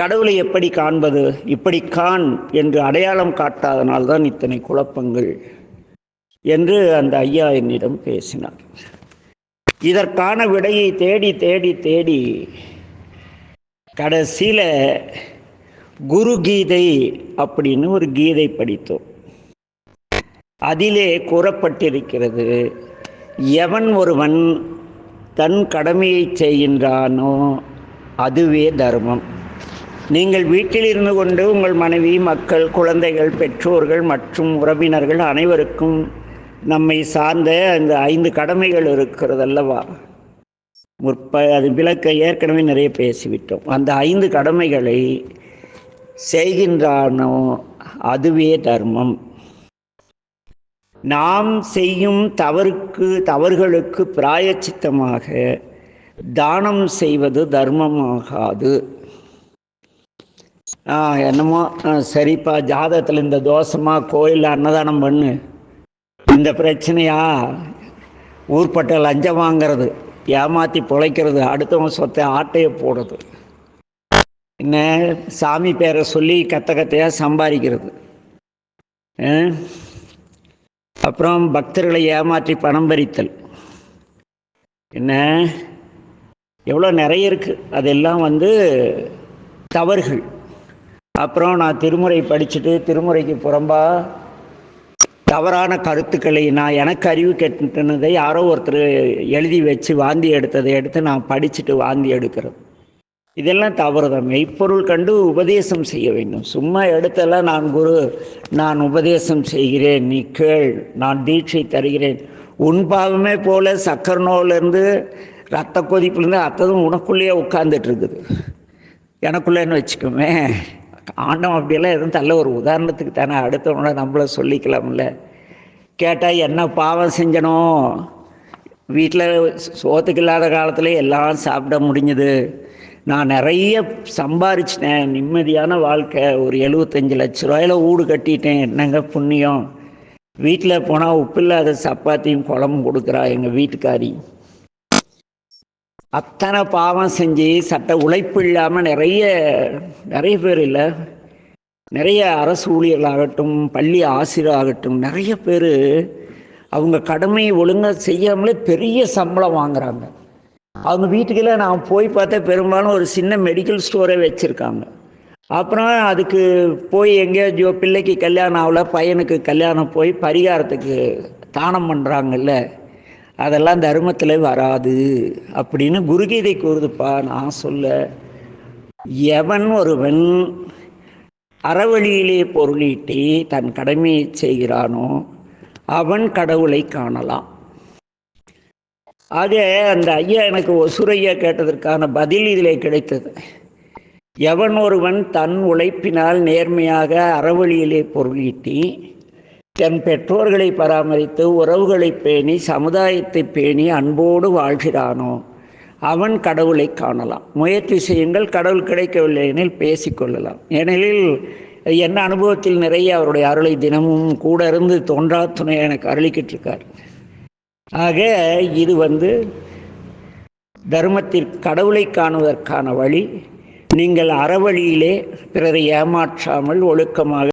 கடவுளை எப்படி காண்பது? இப்படி காண் என்று அடையாளம் காட்டாதனால்தான் இத்தனை குழப்பங்கள் என்று அந்த ஐயா என்னிடம் பேசினார். இதற்கான விடையை தேடி தேடி தேடி கடைசியில் குரு கீதை அப்படின்னு ஒரு கீதை படித்தோம். அதிலே கூறப்பட்டிருக்கிறது, எவன் ஒருவன் தன் கடமையை செய்கின்றானோ அதுவே தர்மம். நீங்கள் வீட்டில் இருந்து கொண்டு உங்கள் மனைவி, மக்கள், குழந்தைகள், பெற்றோர்கள் மற்றும் உறவினர்கள் அனைவருக்கும் நம்மை சார்ந்த அந்த 5 கடமைகள் இருக்கிறது அல்லவா? அது விளக்க ஏற்கனவே நிறைய பேசிவிட்டோம். அந்த 5 கடமைகளை செய்கின்றானோ அதுவே தர்மம். நாம் செய்யும் தவறுகளுக்கு பிராயச்சித்தமாக தானம் செய்வது தர்மமாகாது. என்னமோ சரிப்பா, ஜாதகத்தில் இந்த தோஷமாக கோயிலில் அன்னதானம் பண்ணு, இந்த பிரச்சனையா ஊர்பட்ட லஞ்சம் வாங்கிறது, ஏமாற்றி பிழைக்கிறது, அடுத்தவங்க சொத்தை ஆட்டையை போடுறது, என்ன சாமி பேரை சொல்லி கத்தையாக சம்பாதிக்கிறது, அப்புறம் பக்தர்களை ஏமாற்றி பணம் பறித்தல், என்ன எவ்வளோ நிறைய இருக்குது. அதெல்லாம் தவறுகள். அப்புறம் நான் திருமுறை படிச்சுட்டு திருமுறைக்கு புறம்பா தவறான கருத்துக்களை நான் எனக்கு அறிவு கெட்டுனதை யாரோ ஒருத்தர் எழுதி வச்சு வாந்தி எடுத்ததை எடுத்து நான் படிச்சுட்டு வாந்தி எடுக்கிறது, இதெல்லாம் தவறு தான். மெய்ப்பொருள் கண்டு உபதேசம் செய்ய வேண்டும். சும்மா எடுத்தெல்லாம் நான் குரு, நான் உபதேசம் செய்கிறேன், நீ கேள், நான் தீட்சை தருகிறேன், உன் பாவமே போல சக்கர நோயிலேருந்து ரத்த கொதிப்புலேருந்து அத்ததும் உனக்குள்ளேயே உட்கார்ந்துட்டு இருக்குது, எனக்குள்ளேன்னு வச்சுக்கோமே. ஆண்டவன் அப்படியெல்லாம் எதுவும் தள்ள, ஒரு உதாரணத்துக்கு தானே, அடுத்தவங்கள நம்மள சொல்லிக்கலாம்ல. கேட்டால் என்ன பாவம் செஞ்சனோ, வீட்டில் சோத்துக்கு இல்லாத காலத்தில் எல்லாம் சாப்பிட முடிஞ்சுது, நான் நிறைய சம்பாரிச்சிட்டேன், நிம்மதியான வாழ்க்கை, ஒரு 75 லட்ச ரூபாயில் வீடு கட்டிட்டேன், என்னங்க புண்ணியம். வீட்டில் போனால் உப்பு இல்லாத சப்பாத்தியும் குழம்பும் கொடுக்குறா எங்கள் வீட்டுக்காரி. அத்தனை பாவம் செஞ்சு சட்ட உழைப்பு இல்லாமல் நிறைய பேர் இல்லை, நிறைய அரசு ஊழியர்களாகட்டும், பள்ளி ஆசிரியராகட்டும், நிறைய பேர் அவங்க கடமையை ஒழுங்காக செய்யாமலே பெரிய சம்பளம் வாங்குறாங்க. அவங்க வீட்டுக்கெல்லாம் நான் போய் பார்த்தா பெரும்பாலும் ஒரு சின்ன மெடிக்கல் ஸ்டோரே வச்சுருக்காங்க. அப்புறம் அதுக்கு போய் எங்கேயோ பிள்ளைக்கு கல்யாணம் ஆகல, பையனுக்கு கல்யாணம் போய் பரிகாரத்துக்கு தானம் பண்ணுறாங்கல்ல, அதெல்லாம் தர்மத்தில் வராது அப்படின்னு குருகீதை கூறுதுப்பா. நான் சொல்ல, எவன் ஒருவன் அறவழியிலே பொருளீட்டி தன் கடமையை செய்கிறானோ அவன் கடவுளை காணலாம். ஆக அந்த ஐயா எனக்கு ஒசுரையா கேட்டதற்கான பதில் இதிலே கிடைத்தது. எவன் ஒருவன் தன் உழைப்பினால் நேர்மையாக அறவழியிலே பொருளீட்டி தன் பெற்றோர்களை பராமரித்து உறவுகளை பேணி சமுதாயத்தை பேணி அன்போடு வாழ்கிறானோ அவன் கடவுளை காணலாம். முயற்சி செய்யுங்கள், கடவுள் கிடைக்கவில்லை எனில் பேசிக்கொள்ளலாம். ஏனெனில் என்ன அனுபவத்தில் நிறைய அவருடைய அருளை தினமும் கூட இருந்து தோன்றா துணை எனக்கு அருளிக்கிட்டு இருக்கார். ஆக இது தர்மத்திற்கு கடவுளை காணுவதற்கான வழி. நீங்கள் அறவழியிலே பிறரை ஏமாற்றாமல் ஒழுக்கமாக